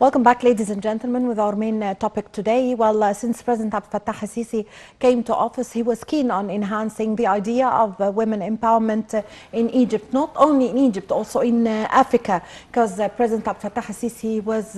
Welcome back, ladies and gentlemen, with our main topic today. Well, since President Abdel Fattah al-Sisi came to office, he was keen on enhancing the idea of women empowerment in Egypt, not only in Egypt, also in Africa, because President Abdel Fattah al-Sisi was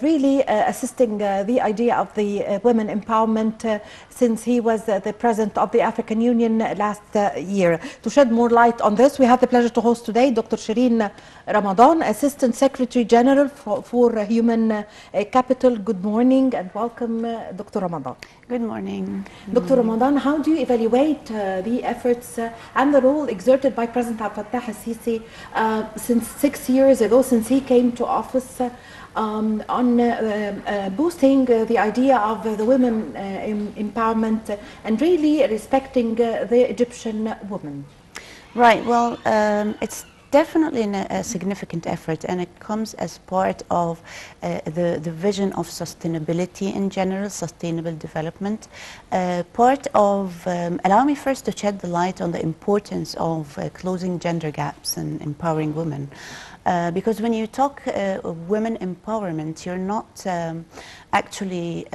really assisting the idea of the women empowerment since he was the president of the African Union last year. To shed more light on this, we have the pleasure to host today Dr. Shireen Ramadan, Assistant Secretary General for Human Capital. Good morning and welcome, Dr. Ramadan. Good morning. Dr. Ramadan, how do you evaluate the efforts and the role exerted by President Abdel Fattah al-Sisi since 6 years ago, since he came to office, on boosting the idea of the women empowerment and really respecting the Egyptian woman? Right, well, it's definitely a significant effort, and it comes as part of the vision of sustainability in general, sustainable development. Part of, allow me first to shed the light on the importance of closing gender gaps and empowering women. Because when you talk women empowerment, you're not actually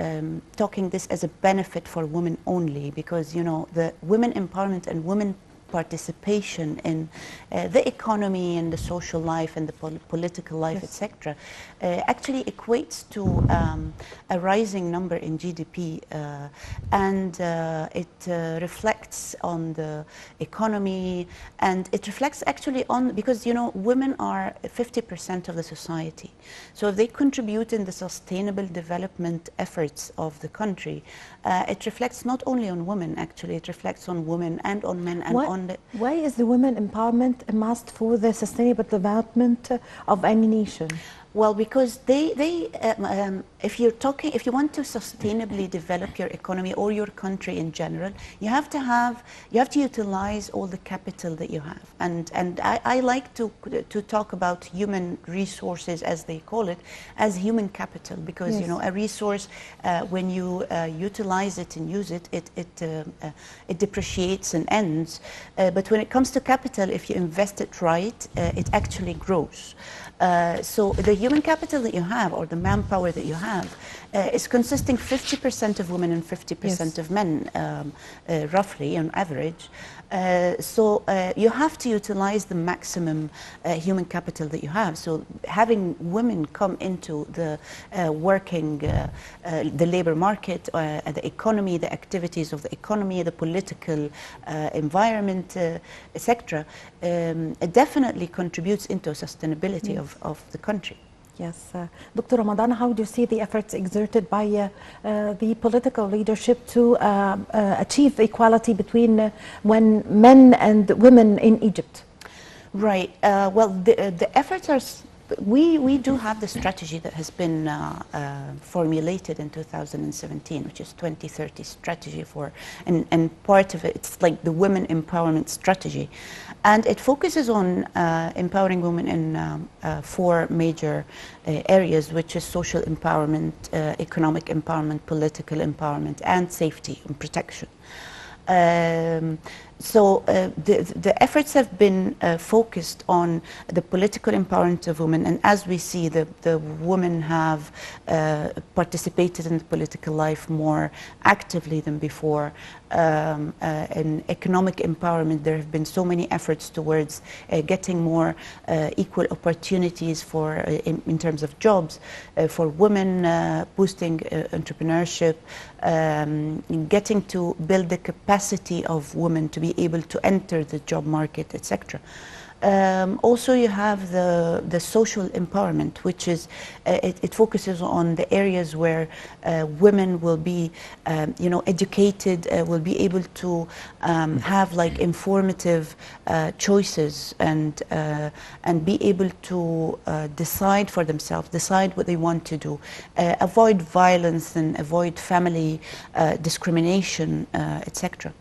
talking this as a benefit for women only, because you know the women empowerment and women participation in the economy and the social life and the political life, yes, etc., actually equates to a rising number in GDP, and it reflects on the economy, and it reflects actually on, because you know women are 50% of the society, so if they contribute in the sustainable development efforts of the country, it reflects not only on women, actually it reflects on women and on men and on the... Why is the women empowerment a must for the sustainable development of any nation? Well, because if you want to sustainably develop your economy or your country in general, you have to utilize all the capital that you have. And I like to talk about human resources, as they call it, as human capital, because yes, you know a resource, when you utilize it and use it, it depreciates and ends. But when it comes to capital, if you invest it right, it actually grows. So the human capital that you have, or the manpower that you have, is consisting 50% of women and 50% yes, of men, roughly on average. So you have to utilize the maximum human capital that you have. So having women come into the the labor market, the economy, the activities of the economy, the political environment, etc., it definitely contributes into sustainability yes, of the country. Yes. Dr. Ramadan, how do you see the efforts exerted by the political leadership to achieve equality between men and women in Egypt? Right. Well, the efforts are... We do have the strategy that has been formulated in 2017, which is 2030 strategy for, and part of it, it's like the women empowerment strategy. And it focuses on empowering women in 4 major areas, which is social empowerment, economic empowerment, political empowerment, and safety and protection. So the efforts have been focused on the political empowerment of women, and as we see, the women have participated in the political life more actively than before. In economic empowerment, there have been so many efforts towards getting more equal opportunities for in terms of jobs for women, boosting entrepreneurship, getting to build the capacity of women to be able to enter the job market, etc. Also, you have the social empowerment, which is it focuses on the areas where women will be, you know, educated, will be able to have like informative choices and be able to decide for themselves, decide what they want to do, avoid violence and avoid family discrimination, etc.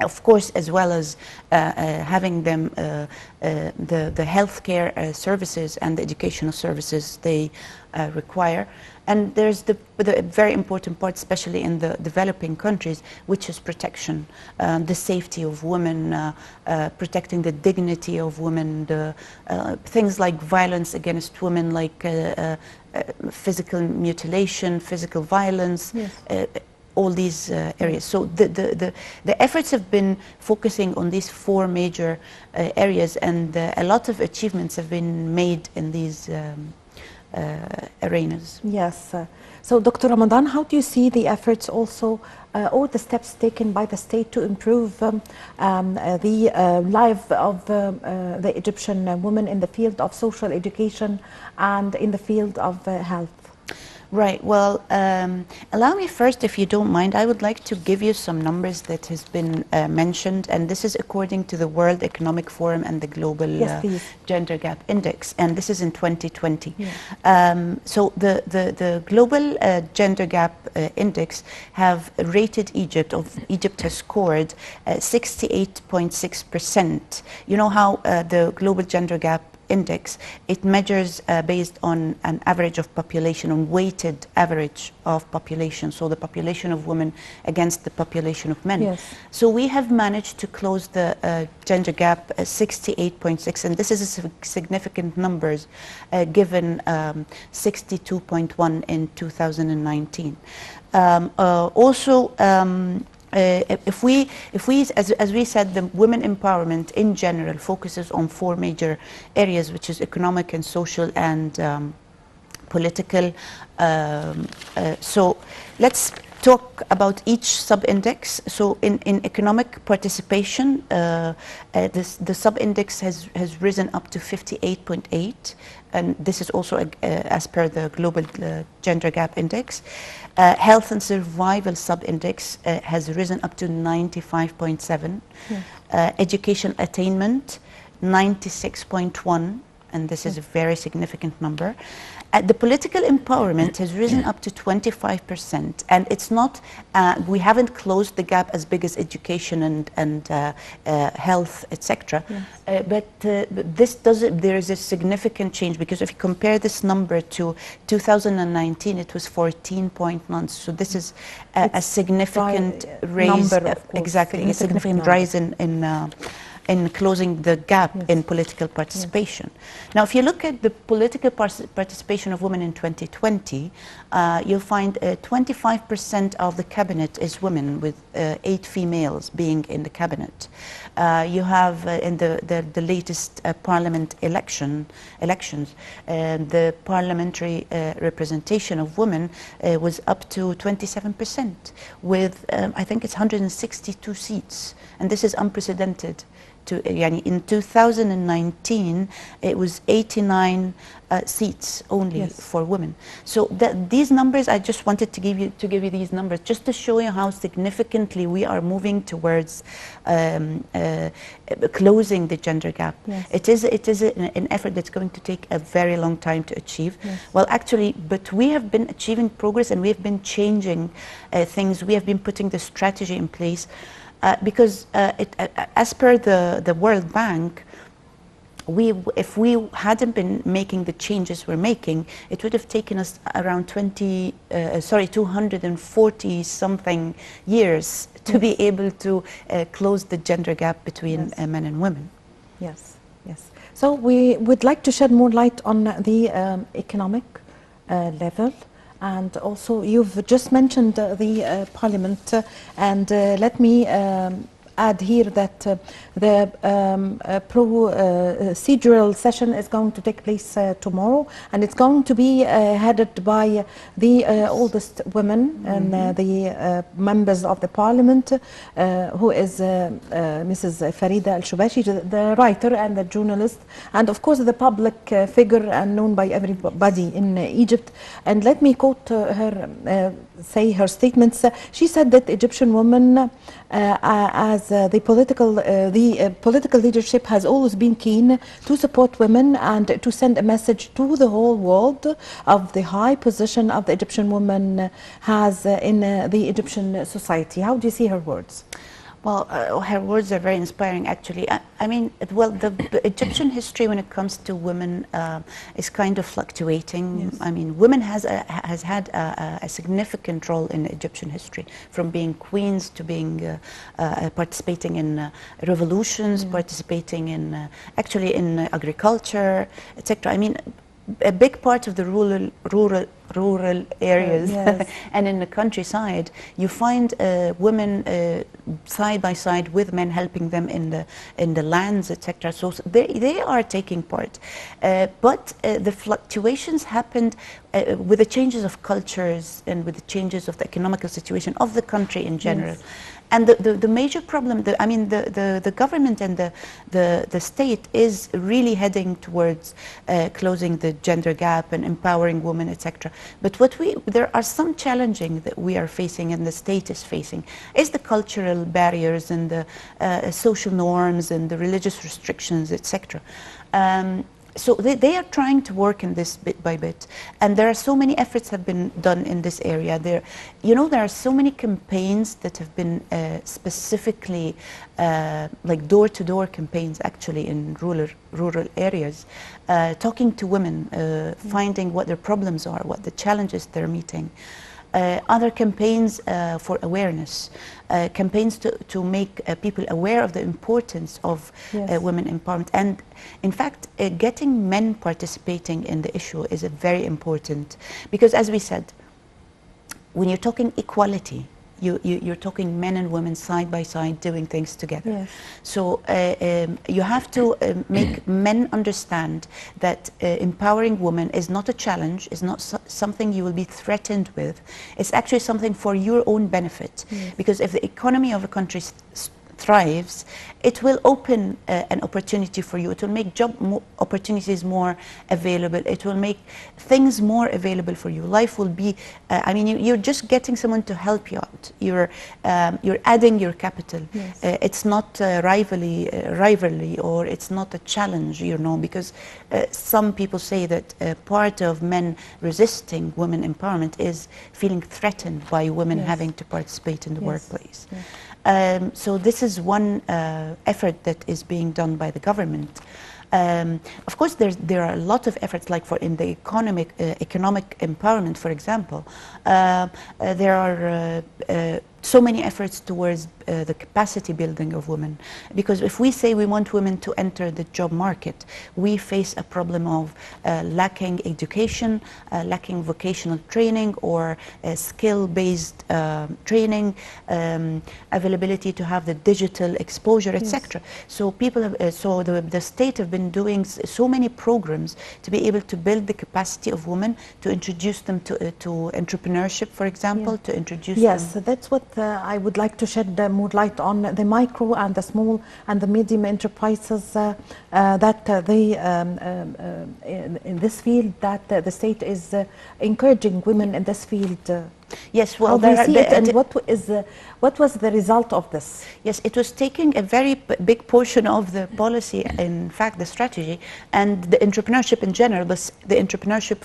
of course, as well as having them the healthcare services and the educational services they require. And there's the very important part, especially in the developing countries, which is protection, the safety of women, protecting the dignity of women, the things like violence against women, like physical mutilation, physical violence. Yes. All these areas. So the efforts have been focusing on these four major areas, and a lot of achievements have been made in these arenas. Yes. So, Dr. Ramadan, how do you see the efforts also, or the steps taken by the state to improve the life of the Egyptian women in the field of social education and in the field of health? Right. Well, allow me first, if you don't mind, I would like to give you some numbers that has been mentioned, and this is according to the World Economic Forum and the Global Gender Gap Index, and this is in 2020. Yeah. So the Global Gender Gap Index have rated Egypt, Egypt has scored 68.6%. You know how the Global Gender Gap Index, it measures based on an average of population, on weighted average of population, so the population of women against the population of men. Yes. So we have managed to close the gender gap 68.6, and this is a significant numbers given 62.1 in 2019. If we, as we said, the women empowerment in general focuses on four major areas, which is economic and social and political. So let's talk about each sub-index. So in economic participation, the sub-index has risen up to 58.8, and this is also as per the Global Gender Gap Index. Health and survival sub-index has risen up to 95.7. Yes. Education attainment, 96.1, and this is a very significant number. The political empowerment has risen up to 25%, and it's not, we haven't closed the gap as big as education and health, etc. Yes. But this doesn't, there is a significant change, because if you compare this number to 2019, it was 14.9. So this is a significant raise, exactly, a significant rise in closing the gap. Yes. In political participation. Yes. Now, if you look at the political participation of women in 2020, you'll find 25% of the cabinet is women, with 8 females being in the cabinet. You have in the latest parliament elections, the parliamentary representation of women was up to 27%, with I think it's 162 seats, and this is unprecedented. In 2019, it was 89 seats only. Yes. For women. So these numbers, I just wanted to give you these numbers just to show you how significantly we are moving towards closing the gender gap. Yes. It is an effort that's going to take a very long time to achieve. Yes. Well, actually, but we have been achieving progress, and we have been changing things. We have been putting the strategy in place. Because as per the World Bank, if we hadn't been making the changes we're making, it would have taken us around 240 something years to be able to close the gender gap between men and women. Yes, yes. So we would like to shed more light on the economic level. And also, you've just mentioned the parliament, and let me add here that the procedural session is going to take place tomorrow, and it's going to be headed by the oldest women and the members of the parliament, who is Mrs. Farida Al-Shubashi, the writer and the journalist, and of course the public figure and known by everybody in Egypt. And let me quote her, say her statements. She said that Egyptian women, as the political leadership has always been keen to support women and to send a message to the whole world of the high position of the Egyptian woman has in the Egyptian society. How do you see her words? Well, her words are very inspiring, actually. I mean, well, the Egyptian history when it comes to women is kind of fluctuating. Yes. I mean, women has had a significant role in Egyptian history, from being queens to being participating in revolutions, participating in actually in agriculture, etc. I mean, a big part of the rural areas yes. and in the countryside, you find women side by side with men, helping them in the lands, etc. So they are taking part, but the fluctuations happened with the changes of cultures and with the changes of the economical situation of the country in general. Yes. And the major problem, I mean, the government and the state is really heading towards closing the gender gap and empowering women, etc. But there are some challenging that we are facing and the state is facing is the cultural barriers and the social norms and the religious restrictions, etc. So they are trying to work in this bit by bit, and there are so many efforts have been done in this area. There are so many campaigns that have been specifically like door-to-door campaigns, actually, in rural areas, talking to women, finding what their problems are, what the challenges they're meeting. Other campaigns for awareness, campaigns to make people aware of the importance of women empowerment. And in fact, getting men participating in the issue is very important, because as we said, when you're talking equality, you're talking men and women side by side doing things together. Yes. So you have to make men understand that empowering women is not a challenge, is not something you will be threatened with. It's actually something for your own benefit. Yes. Because if the economy of a country thrives, it will open an opportunity for you. It will make job opportunities more available. It will make things more available for you. Life will be, I mean, you're just getting someone to help you out. You're adding your capital. Yes. It's not rivalry, or it's not a challenge, because some people say that part of men resisting women empowerment is feeling threatened by women having to participate in the workplace. Yes. So this is one effort that is being done by the government. Of course, there are a lot of efforts, like in the economic empowerment, for example. There are so many efforts towards the capacity building of women, because if we say we want women to enter the job market, we face a problem of lacking education, lacking vocational training or skill-based training, availability to have the digital exposure, etc. So people have, the state have been doing so many programs to be able to build the capacity of women, to introduce them to entrepreneurship, for example, to introduce them. Yes, that's what I would like to shed more light on, the micro and the small and the medium enterprises that they in this field, that the state is encouraging women in this field. Yes, well, what was the result of this? Yes, it was taking a very big portion of the policy, in fact, the strategy, and the entrepreneurship in general, but the entrepreneurship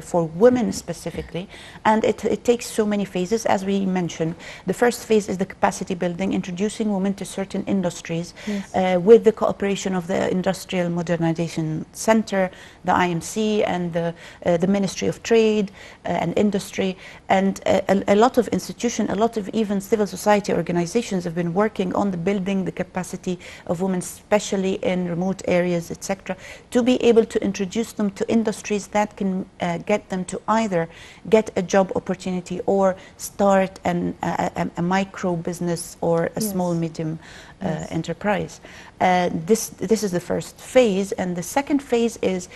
for women specifically. And it takes so many phases, as we mentioned. The first phase is the capacity building, introducing women to certain industries with the cooperation of the Industrial Modernization Center, the IMC, and the Ministry of Trade and Industry. And a lot of institutions, a lot of even civil society organizations have been working on building the capacity of women, especially in remote areas, etc., to be able to introduce them to industries that can get them to either get a job opportunity or start a micro business or a small medium enterprise. This is the first phase, and the second phase is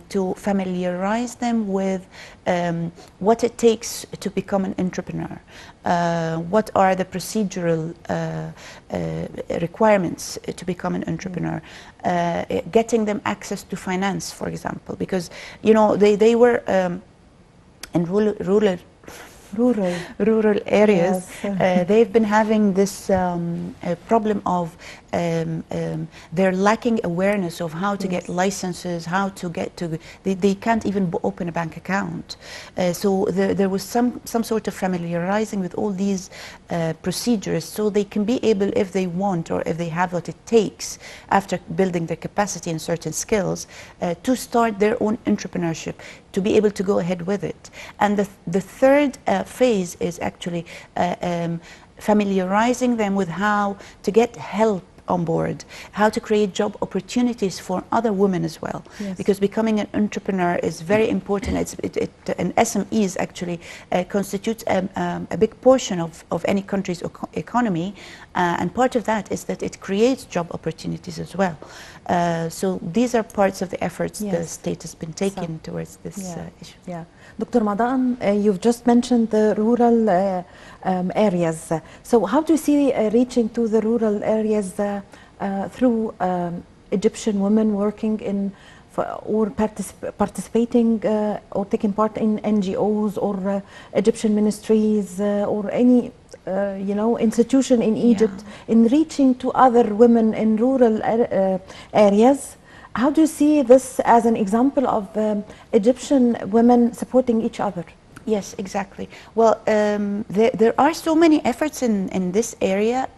to familiarize them with what it takes to become an entrepreneur. What are the procedural requirements to become an entrepreneur? Getting them access to finance, for example, because they were in rural areas. They've been having this problem of they're lacking awareness of how to get licenses, how to get to, they can't even open a bank account. So there was some sort of familiarizing with all these procedures, so they can be able, if they want or if they have what it takes after building their capacity and certain skills, to start their own entrepreneurship, to be able to go ahead with it. And the third phase is actually familiarizing them with how to get help on board, how to create job opportunities for other women as well. Yes. Because becoming an entrepreneur is very important. And SMEs actually constitutes a big portion of any country's economy, and part of that is that it creates job opportunities as well. So these are parts of the efforts the state has been taking towards this issue. Yeah. Dr. Madan, you've just mentioned the rural areas. So how do you see reaching to the rural areas through Egyptian women working in or participating or taking part in NGOs or Egyptian ministries or any institution in Egypt in reaching to other women in rural areas? How do you see this as an example of Egyptian women supporting each other? Yes, exactly. Well, there are so many efforts in this area,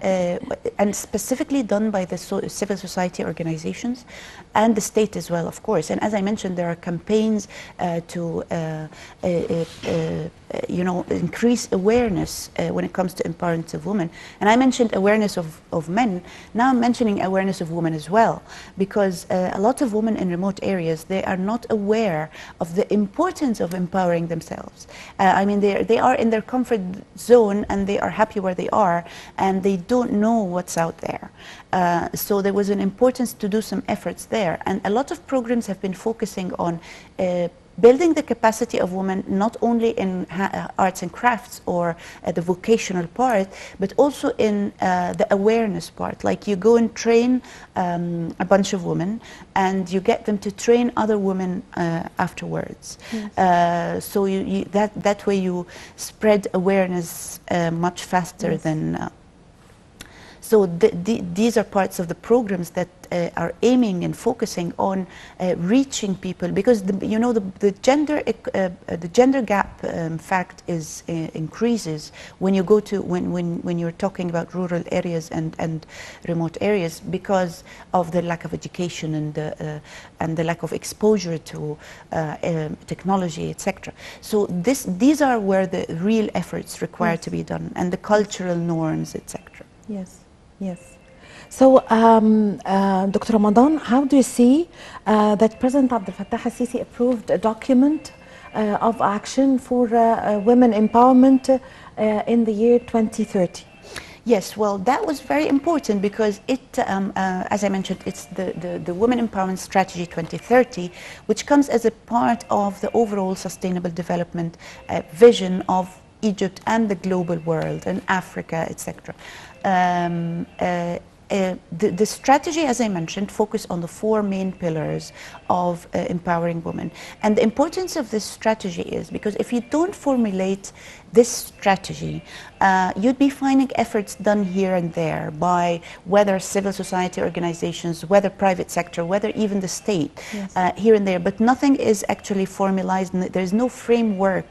and specifically done by the civil society organizations and the state as well, of course. And as I mentioned, there are campaigns to increase awareness when it comes to empowerment of women. And I mentioned awareness of men. Now I'm mentioning awareness of women as well, because a lot of women in remote areas, they are not aware of the importance of empowering themselves. I mean, they are in their comfort zone and they are happy where they are, and they don't know what's out there. So there was an importance to do some efforts there, and a lot of programs have been focusing on building the capacity of women, not only in arts and crafts or the vocational part, but also in the awareness part. Like you go and train a bunch of women and you get them to train other women afterwards. Yes. So that way you spread awareness much faster than... So these are parts of the programs that are aiming and focusing on reaching people, because the gender gap fact is increases when you go to when you're talking about rural areas and remote areas, because of the lack of education and the lack of exposure to technology, etc. So these are where the real efforts require to be done, and the cultural norms, etc. Yes. Yes. So, Dr. Ramadan, how do you see that President Abdel Fattah al-Sisi approved a document of action for women empowerment in the year 2030? Yes, well, that was very important because it, as I mentioned, it's the Women Empowerment Strategy 2030, which comes as a part of the overall sustainable development vision of Egypt and the global world and Africa, etc. The strategy, as I mentioned, focus on the 4 main pillars of empowering women. And the importance of this strategy is because if you don't formulate this strategy, you'd be finding efforts done here and there by whether civil society organizations, whether private sector, whether even the state, here and there, but nothing is actually formalized. There's no framework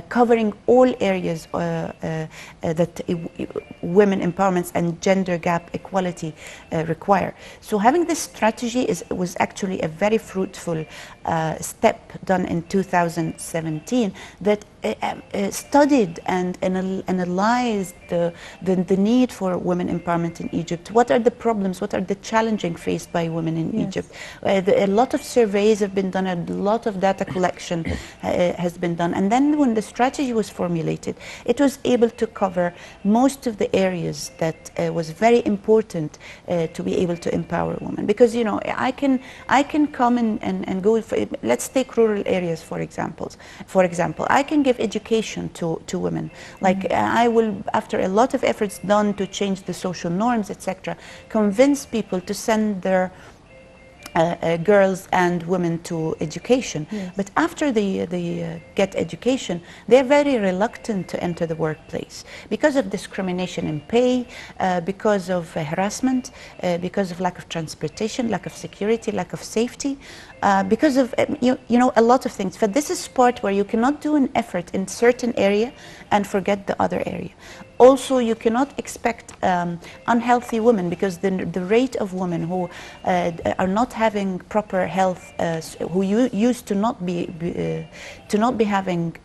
covering all areas that women empowerment and gender gap equality require. So having this strategy was actually a very fruitful step done in 2017 that studied and analyzed the need for women empowerment in Egypt. What are the problems? What are the challenges faced by women in Egypt? A lot of surveys have been done, a lot of data collection has been done. And then when the strategy was formulated, it was able to cover most of the areas that was very important to be able to empower women. Because, you know, I can come and go, let's take rural areas, for example. I can give education to women. Like I will, after a lot of efforts done to change the social norms, etc., convince people to send their girls and women to education. Yes. But after they get education, they're very reluctant to enter the workplace because of discrimination in pay, because of harassment, because of lack of transportation, lack of security, lack of safety, because of you know, a lot of things. But this is sport where you cannot do an effort in certain area and forget the other area. Also, you cannot expect unhealthy women, because the rate of women who are not having proper health, who used to not be having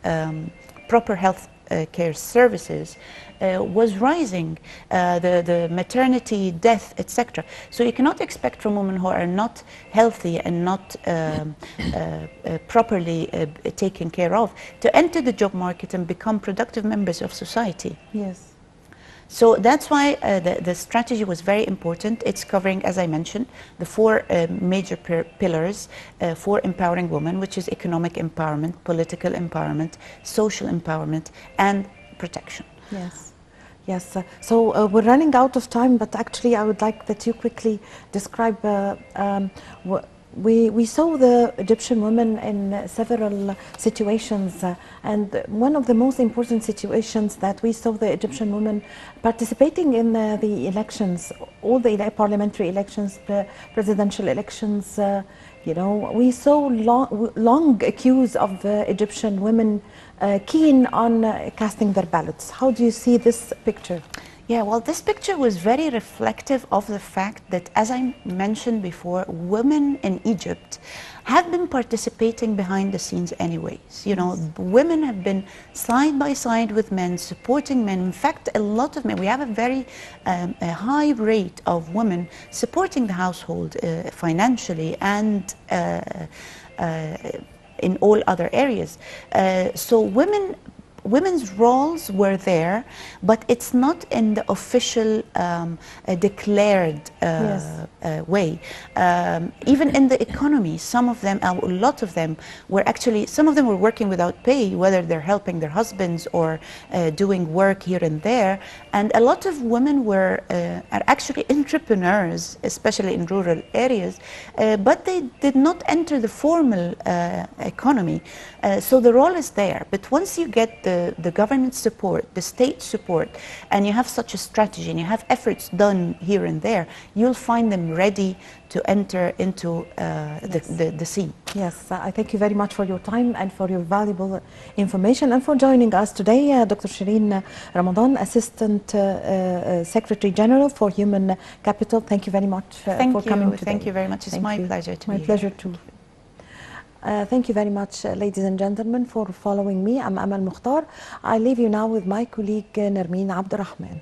proper health care services, was rising, the maternity, death, etc. So you cannot expect from women who are not healthy and not properly taken care of to enter the job market and become productive members of society. Yes. So that's why the strategy was very important. It's covering, as I mentioned, the four major pillars for empowering women, which is economic empowerment, political empowerment, social empowerment, and protection. Yes. Yes. So we're running out of time, but actually I would like that you quickly describe we saw the Egyptian women in several situations, and one of the most important situations that we saw the Egyptian women participating in the elections, all the parliamentary elections, presidential elections. You know, we saw long queues of Egyptian women keen on casting their ballots. How do you see this picture? Yeah, well, this picture was very reflective of the fact that, as I mentioned before, women in Egypt have been participating behind the scenes anyways. You know, women have been side by side with men, supporting men. In fact, a lot of men, we have a very a high rate of women supporting the household financially and in all other areas. So women's roles were there, but it's not in the official declared way. Even in the economy, some of them, a lot of them were actually, some of them were working without pay, whether they're helping their husbands or doing work here and there. And a lot of women are actually entrepreneurs, especially in rural areas, but they did not enter the formal economy. So the role is there. But once you get the government support, the state support, and you have such a strategy and you have efforts done here and there, you'll find them ready to enter into the scene. Yes, I thank you very much for your time and for your valuable information and for joining us today. Dr. Shireen Ramadan, Assistant Secretary General for Human Capital. Thank you very much for coming today. Thank you very much. It's my pleasure to be here. My pleasure too. Thank you very much, ladies and gentlemen, for following me. I'm Amal Mukhtar. I leave you now with my colleague Nermeen Abdurrahman.